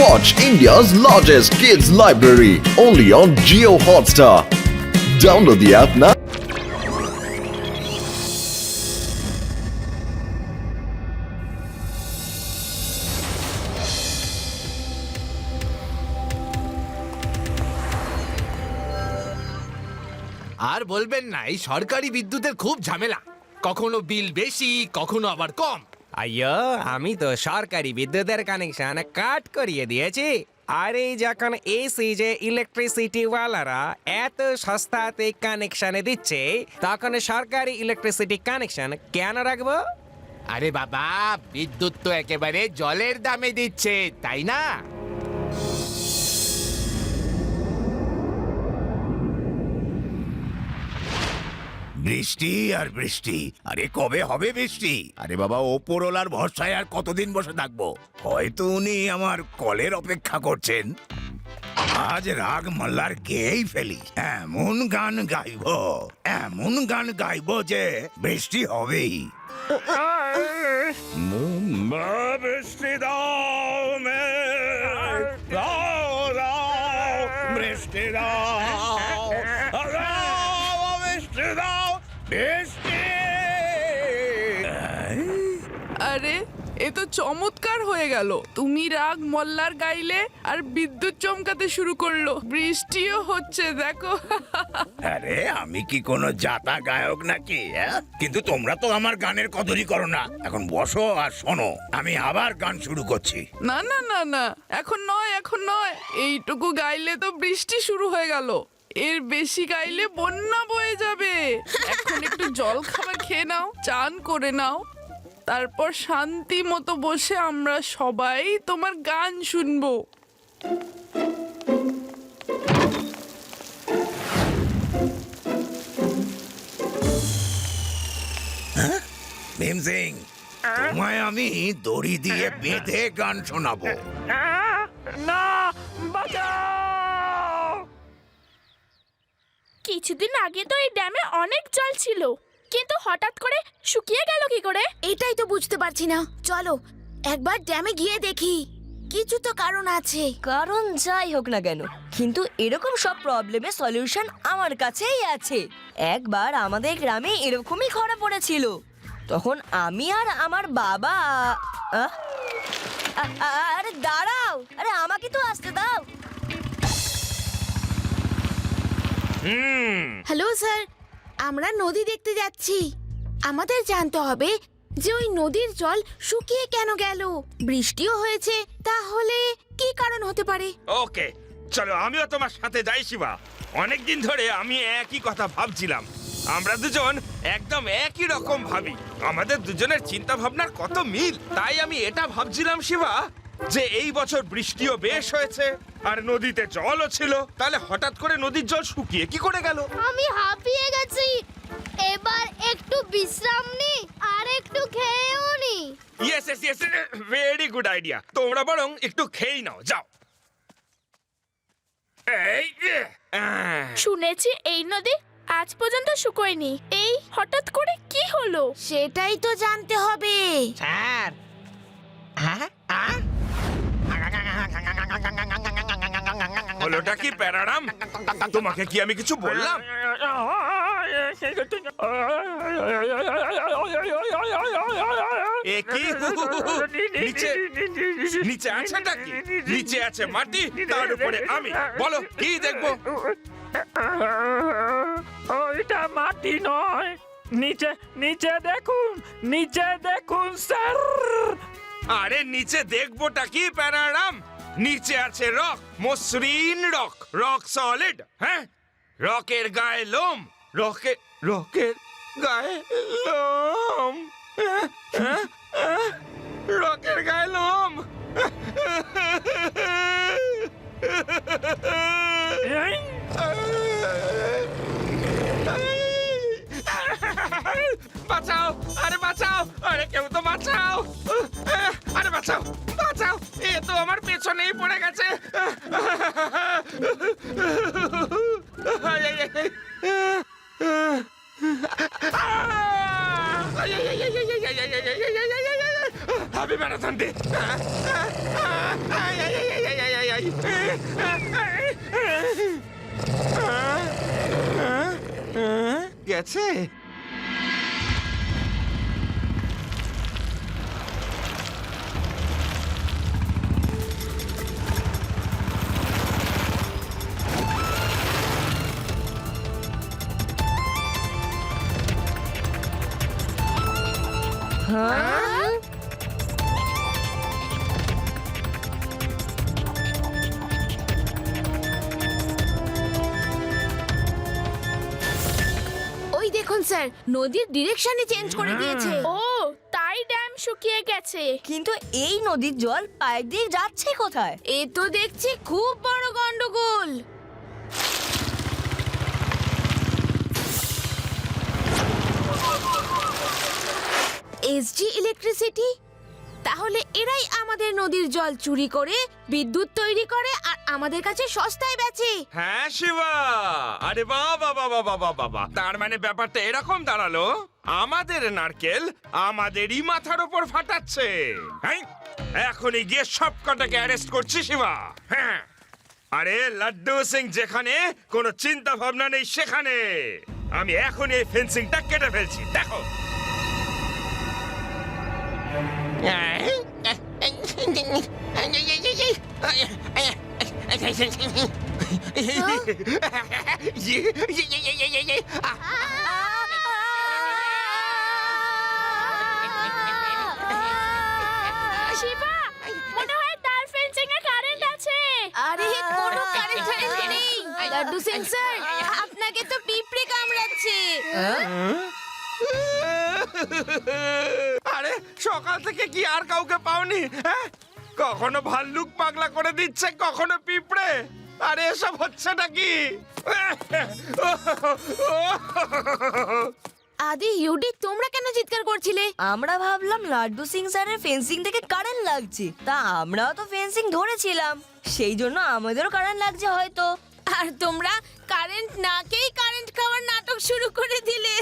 Watch India's largest kids library only on Jio Hotstar. Download the app now. আর বলবেন না, এই সরকারি বিদ্যুতের খুব ঝামেলা। কখনো বিল বেশি, কখনো আবার কম। আইয়ো, আমি তো সরকারি বিদ্যুতের কানেকশন কাট করিয়ে দিয়েছি। আর এই যখন এসি যে ইলেকট্রিসিটি ওয়ালারা এত সস্তাতে কানেকশন দিচ্ছে, তখন সরকারি ইলেকট্রিসিটি কানেকশন কেন রাখবো? আরে বাবা, বিদ্যুৎ তো একেবারে জলের দামে দিচ্ছে, তাই না? বৃষ্টি আর বৃষ্টি, আরে কবে হবে বৃষ্টি? আরে বাবা, ওপরওয়ালার ভরসায় আর কতদিন বসে থাকবো? হয়তো উনি আমার কলের অপেক্ষা করছেন। আজ রাগ মাল্লার গেয়েই ফেলি। এমন গান গাইবো, এমন গান গাইবো যে বৃষ্টি হবেই। বৃষ্টি দাও মে, দাও দাও বৃষ্টি দাও, দাও বৃষ্টি দাও বৃষ্টি। আরে এ তো চমৎকার হয়ে গেল। তুমি রাগ মল্লার গাইলে আর বিদ্যুৎ চমকাতে শুরু করলো, বৃষ্টিও হচ্ছে দেখো। আরে আমি কি কোনো জাতা গায়ক নাকি? কিন্তু তোমরা তো আমার গানের কদরই করো না। এখন বসো আর শোনো, আমি আবার গান শুরু করছি। না না না না, এখন নয়, এখন নয়। এইটুকু গাইলে তো বৃষ্টি শুরু হয়ে গেল, এর বেশি গাইলে বন্যা বয়ে যাবে। এখন একটু জল খাবার খেয়ে নাও, চান করে নাও, তারপর শান্তি মতো বসে আমরা সবাই তোমার গান শুনবো। ভীম সিং, তোমায় আমি দড়ি দিয়ে বেঁধে গান শোনাবো। না, বাঁচাও! কিছুদিন আগে তো এই ড্যামে অনেক জল ছিল, কিন্তু হঠাৎ করে শুকিয়ে গেল কি করে? এটাই তো বুঝতে পারছি না। চলো একবার ড্যামে গিয়ে দেখি, কিছু তো কারণ আছে। কারণ যাই হোক না কেন, কিন্তু এরকম সব প্রবলেমের সলিউশন আমার কাছেই আছে। একবার আমাদের গ্রামে এরকমই খরা পড়েছিল। তখন আমি আর আমার বাবা আরে দাঁড়াও, আরে আমাকে তো আসতে দাও। হ্যালো স্যার, আমরা নদী দেখতে যাচ্ছি। আমাদের জানতে হবে যে ওই নদীর জল শুকিয়ে কেন গেল। বৃষ্টিও হয়েছে, তাহলে কি কারণ হতে পারে? ওকে, চলো আমিও তোমার সাথে যাই শিবা। অনেকদিন ধরে আমি একই কথা ভাবছিলাম। আমরা দুজন একদম একই রকম ভাবি, আমাদের দুজনের চিন্তা ভাবনার কত মিল। তাই আমি এটা ভাবছিলাম শিবা, যে এই বছর বৃষ্টিও বেশ হয়েছে আর নদীতে জলও ছিল, তাহলে হঠাৎ করে নদীর জল শুকিয়ে কি করে গেল? আমি হাঁপিয়ে গেছি, এবার একটু বিশ্রাম নি আর একটু খেয়েও নি। Yes yes yes, very good idea. তোমরা বরং একটু খেয়েই নাও, যাও। এই শুনেছি এই নদী আজ পর্যন্ত শুকোয়নি, এই হঠাৎ করে কি হলো? সেটাই তো জানতে হবে। স্যার, হলোটা কি প্যারারাম? তোমাকে কি আমি কিছু বললাম? এ কি? নিচে নিচে আছেটা কি? নিচে আছে মাটি, তার উপরে আমি। বলো কি দেখবো? ওইটা মাটি নয়, নিচে নিচে দেখুন, নিচে দেখুন স্যার। আরে নিচে দেখবোটা কি প্যারারাম? নিচে আছে রক, মসৃণ রক, রক সলিড। হ্যাঁ, রকের গায়ে লোম, রকের রকের গায়ে লোম, রকের গায়ে লোম। বাঁচাও, আরে বাঁচাও, আরে কেউ তো বাঁচাও, আরে বাঁচাও বাঁচাও, এ তো আমার পেছনেই পড়ে গেছে। আমি ম্যারাথন দে। গেছে? ওই দেখুন স্যার, নদীর ডিরেকশনই চেঞ্জ করে দিয়েছে। ও তাই ড্যাম শুকিয়ে গেছে। কিন্তু এই নদীর জল পাইপ দিয়ে যাচ্ছে কোথায়? এ তো দেখছি খুব বড় গন্ডগোল। এসজি ইলেকট্রিসিটি, তাহলে এরাই আমাদের নদীর জল চুরি করে বিদ্যুৎ তৈরি করে আর আমাদের কাছে সস্তায় বেচে। হ্যাঁ শিবা, আরে বাবা বাবা বাবা বাবা, তার মানে ব্যাপারটা এরকম দাঁড়ালো, আমাদের নারকেল আমাদেরই মাথার উপর ফাটাচ্ছে। হ্যাঁ, এখনই গিয়ে সব কটাকে অ্যারেস্ট করছি শিবা। হ্যাঁ, আরে লাড্ডু সিং যেখানে কোনো চিন্তা ভাবনা নেই সেখানে আমি এখনই এই ফেন্সিংটা কেটে ফেলছি, দেখো। শিবা, মনে হয় তার ফেন্সিং এ কারেন্ট আছে। আরে কোনো কারেন্ট নেই। লাড্ডু সিং স্যার, আপনাকে তো পিঁপড়ে কামড়াচ্ছে। আরে সকাল থেকে কি আর কাউকে পাওনি? হ্যাঁ, কখনো ভাল্লুক পাগলা করে দিচ্ছে, কখনো পিঁপড়ে। আরে এসব হচ্ছে নাকি? আদি ইউডি, তোমরা কেন চিৎকার করছিলে? আমরা ভাবলাম লাড্ডু সিং স্যারের ফেন্সিং থেকে কারেন্ট লাগছে, তা আমরাও তো ফেন্সিং ধরেছিলাম, সেই জন্য আমাদেরও কারেন্ট লাগছে হয়তো। আর তোমরা কারেন্ট নাকেই কারেন্ট খাওয়ার নাটক শুরু করে দিলে।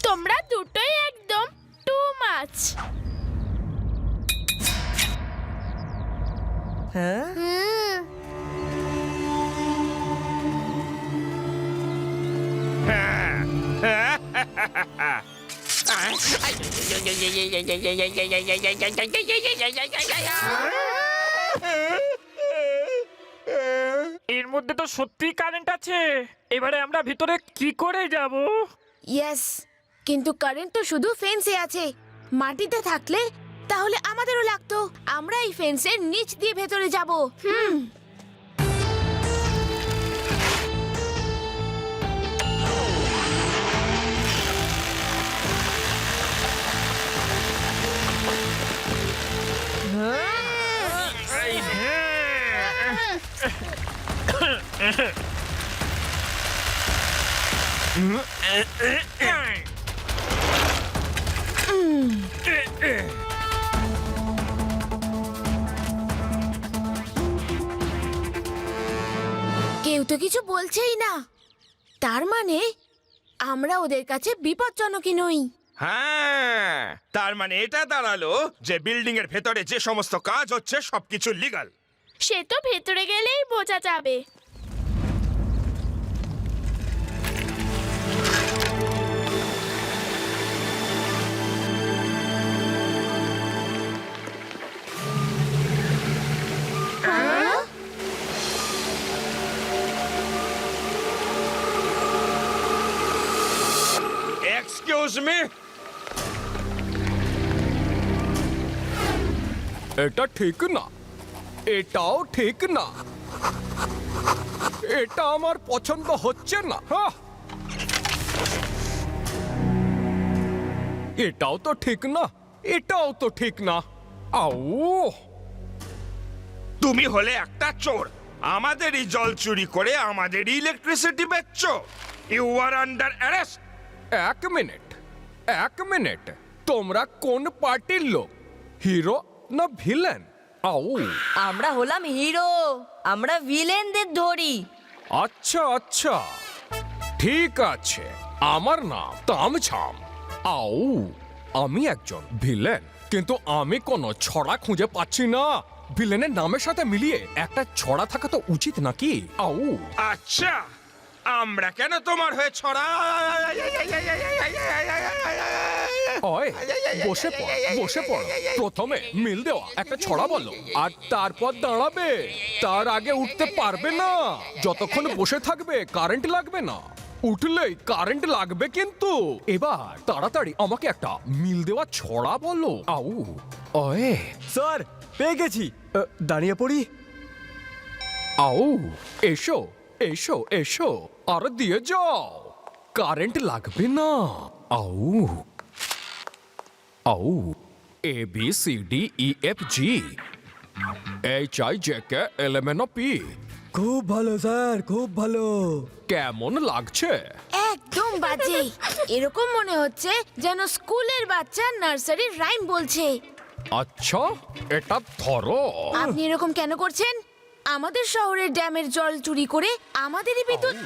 তোমরা দুটোই একদম টু মাচ। হ্যাঁ, এর মধ্যে তো সত্যি কারেন্ট আছে, এবারে আমরা ভিতরে কি করে যাব? ইয়েস, কিন্তু কারেন্ট তো শুধু ফেন্সে আছে। মাটিতে থাকলে তাহলে আমাদেরও লাগতো। আমরা এই ফেন্সের নিচ দিয়ে ভেতরে যাব। কেউ তো কিছু বলছেই না, তার মানে আমরা ওদের কাছে বিপজ্জনকই নই। হ্যাঁ, তার মানে এটা দাঁড়ালো যে বিল্ডিং এর ভেতরে যে সমস্ত কাজ হচ্ছে সবকিছু লিগ্যাল। সে তো ভেতরে গেলেই বোঝা যাবে। এক্সকিউজ মি, এটা ঠিক না, এটাও ঠিক না, এটা আমার পছন্দ হচ্ছে না। এটাও তো ঠিক না, এটাও তো ঠিক না। আউ, তুমি হলে একটা চোর, আমাদেরই জল চুরি করে আমাদেরই ইলেকট্রিসিটি বেচছো। You are under arrest. এক মিনিট, তোমরা কোন পার্টির লোক, হিরো না ভিলেন? আউ, আমরা হলাম হিরো, আমরা ভিলেনদের ধরি। আচ্ছা, ঠিক আছে, আমার নাম তামঝাম। আউ, আমি একজন ভিলেন, কিন্তু আমি কোনো ছড়া খুঁজে পাচ্ছি না। ভিলেনের নামের সাথে মিলিয়ে একটা ছড়া থাকা তো উচিত নাকি? আউ আচ্ছা, আমরা কেন তোমার হয়ে ছড়া? ওই বসে পড়, বসে পড়। প্রথমে মিল দেওয়া একটা ছড়া বলো, আর তারপর দাঁড়াবে। তার আগে উঠতে পারবে না। যতক্ষণ বসে থাকবে কারেন্ট লাগবে না, উঠলেই কারেন্ট লাগবে কিন্তু। এবার তাড়াতাড়ি আমাকে একটা মিল দেওয়া ছড়া বলো। আউ ওয়ে স্যার পেয়ে গেছি, দাঁড়িয়ে পড়ি। আউ এসো এসো এসো, আর দিয়ে যাও, কারেন্ট লাগবে না। আউ আউ A B C D E F G H I J K L M N O P. খুব ভালো স্যার, খুব ভালো। কেমন লাগছে? একদম বাজে। এরকম মনে হচ্ছে যেন স্কুলের বাচ্চা নার্সারির রাইম বলছে। আচ্ছা, এটা ধরো। আপনি এরকম কেন করছেন? আমাদের শহরের ড্যামের জল চুরি করে আমাদেরই বিদ্যুৎ।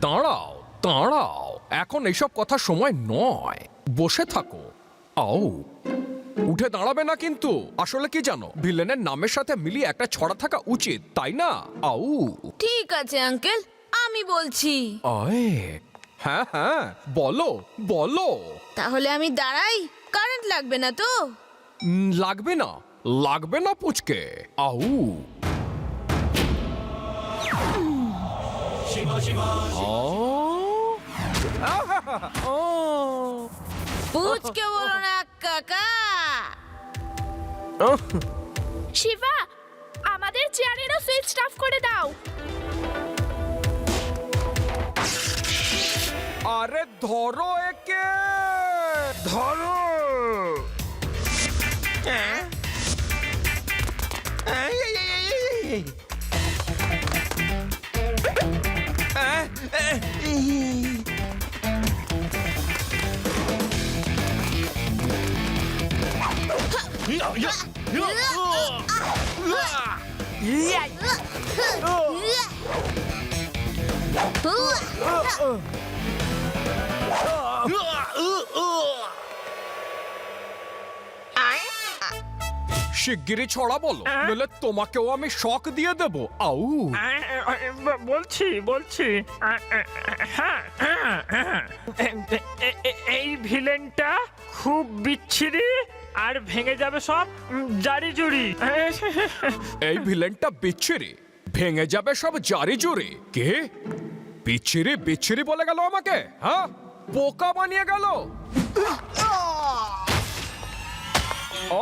দাঁড়াও দাঁড়াও, এখন এইসব কথা সময় নয়, বসে থাকো। আও উঠে দাঁড়াবে না কিন্তু। আসলে কি জানো, ভিলেনের নামের সাথে মিলিয়ে একটা ছড়া থাকা উচিত, তাই না? আউ ঠিক আছে আঙ্কেল, আমি বলছি। আয় হ্যাঁ হ্যাঁ, বলো বলো। তাহলে আমি দাঁড়াই? কারেন্ট লাগবে না তো? লাগবে না, লাগবে না পুচকে। আউ পুচকে বলো না কাকা। শিবা, আমাদের চেয়ারেরও সুইচ অফ করে দাও। আরে ধরো একে, ধরো। শিগগিরই ছড়া বলো, নইলে তোমাকেও আমি শক দিয়ে দেব। আউ বলছি বলছি। হ্যাঁ হ্যাঁ, হ্যাঁ। এই ভিলেনটা খুব বিচ্ছিরি আর ভেঙে যাবে সব জারি জুড়ি। এই ভিলেনটা বিচ্ছিরি, ভেঙে যাবে সব জারি জুরি। কে বিচ্ছিরি বিচ্ছিরি বলে গেল আমাকে? হ্যাঁ, বোকা বানিয়ে গেল। ও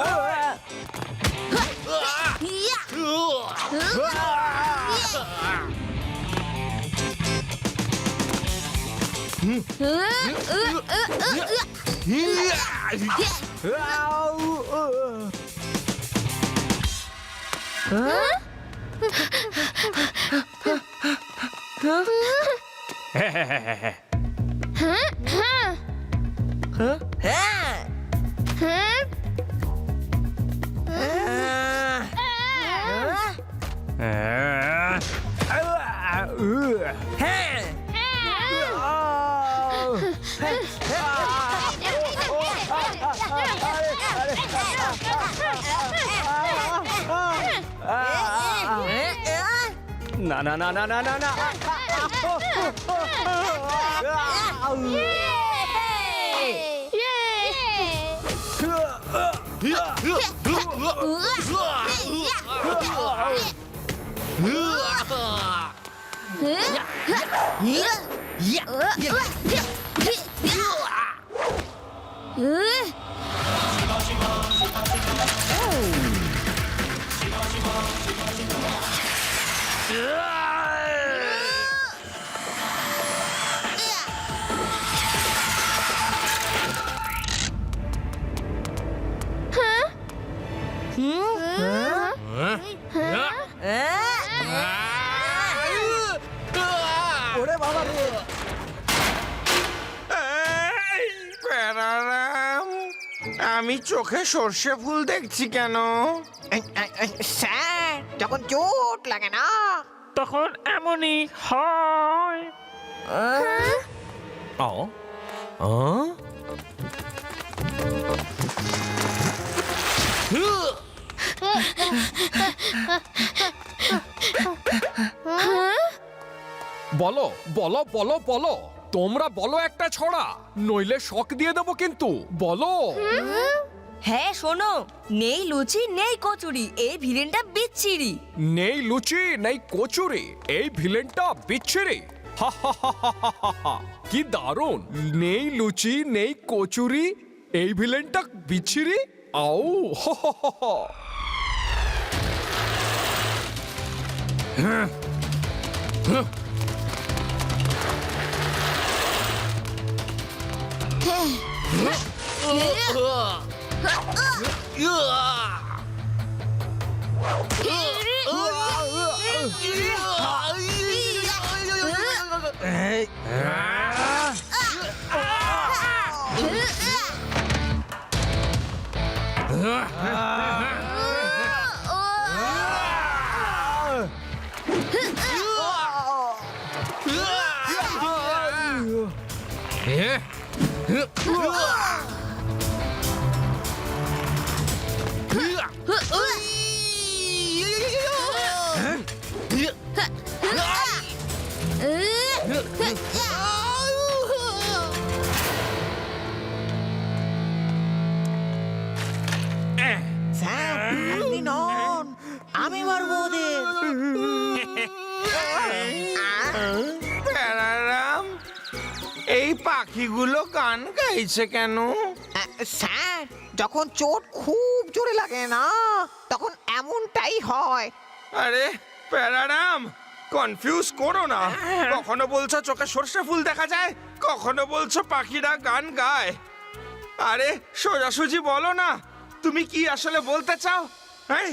না না না না না না না। ওরে বাবা রে। প্যারারাম, আমি চোখে সর্ষে ফুল দেখছি কেন? স্যার, যখন চোট লাগে না তখন এমনই হয়। বলো বলো বলো বলো তোমরা বলো একটা ছড়া, নইলে শক দিয়ে দেবো কিন্তু। বলো। হ্যাঁ শোনো, নেই লুচি নেই কচুরি, এই ভিলেনটা বিচ্ছিরি। নেই লুচি নেই কচুরি, এই ভিলেনটা বিচ্ছিরি। হা হা হা হা হা হা হা। কি দারুণ! নেই লুচি নেই কচুরি, এই ভিলেনটা বিচ্ছিরি। আও হা হা হা হা। স্যার আপনি নন, আমি মারবো ওদের। প্যারারাম, এই পাখিগুলো গান গাইছে কেন? স্যার যখন চোট খুব জোরে লাগে না, তখন এমনটাই হয়। আরে প্যারারাম, কনফিউজ করো না। কখনো বলছো চোখে সর্ষে ফুল দেখা যায়, কখনো বলছো পাখিরা গান গায়। আরে সোজাসুজি বলো না, তুমি কি আসলে বলতে চাও? হ্যাঁ,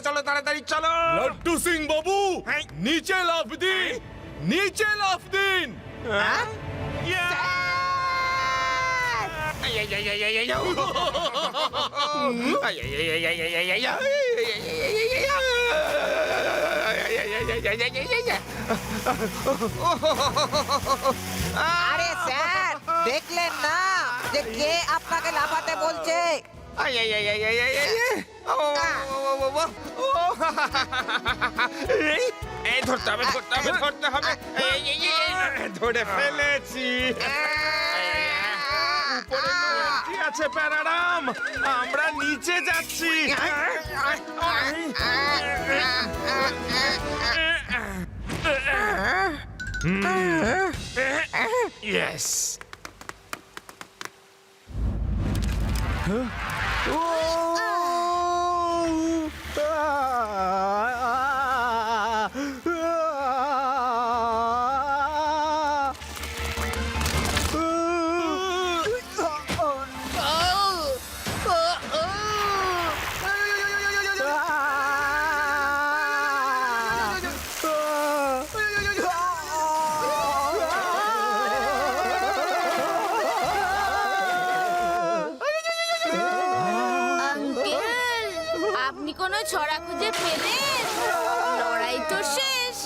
চলো তাড়াতাড়ি চলো। লাড্ডু সিং বাবু, নিচে লাফ দিন, নিচে লাফ দিন। আরে স্যার দেখলেন না যে কে আপনাকে লাফাতে বলছে? এই ধরতে হবে, ধরতে হবে। ধরে ফেলেছি। উপরে কি আছে প্যারারাম? আমরা নিচে যাচ্ছি। ইয়েস। আঙ্কেল, আপনি কোনো ছড়া খুঁজে পেলেন? লড়াই তো শেষ।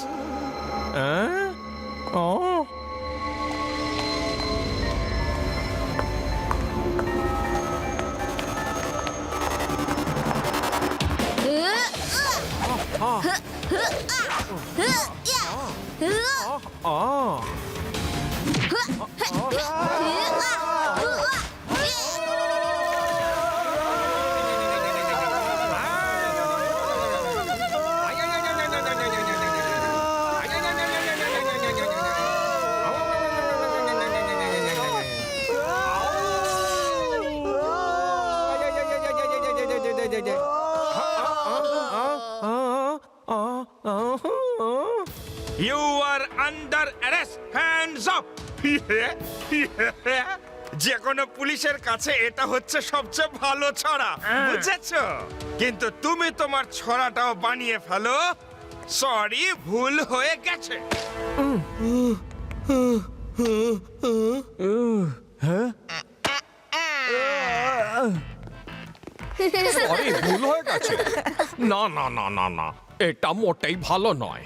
You are under arrest, hands up. যে কোনো পুলিশের কাছে এটা হচ্ছে সবচেয়ে ভালো ছড়া, বুঝেছো? কিন্তু তুমি তোমার ছড়াটাও বানিয়ে ফেলো। সরি, ভুল হয়ে গেছে। সরি, ভুল হয়ে গেছে। না না না না না, এটা মোটেই ভালো নয়।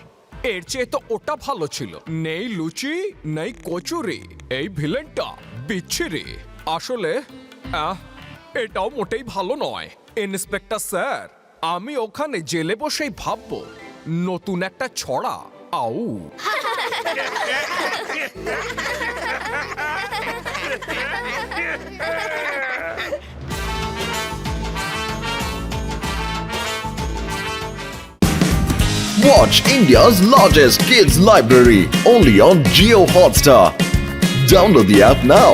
এর চেয়ে তো ওটা ভালো ছিল। নেই লুচি নেই কচুরি, এই ভিলেনটা বিচ্ছিরি। আসলে এটাও মোটেই ভালো নয়। ইন্সপেক্টর স্যার, আমি ওখানে জেলে বসেই ভাববো নতুন একটা ছড়া। আউ, Watch India's largest kids library only on Geo Hotstar. Download the app now.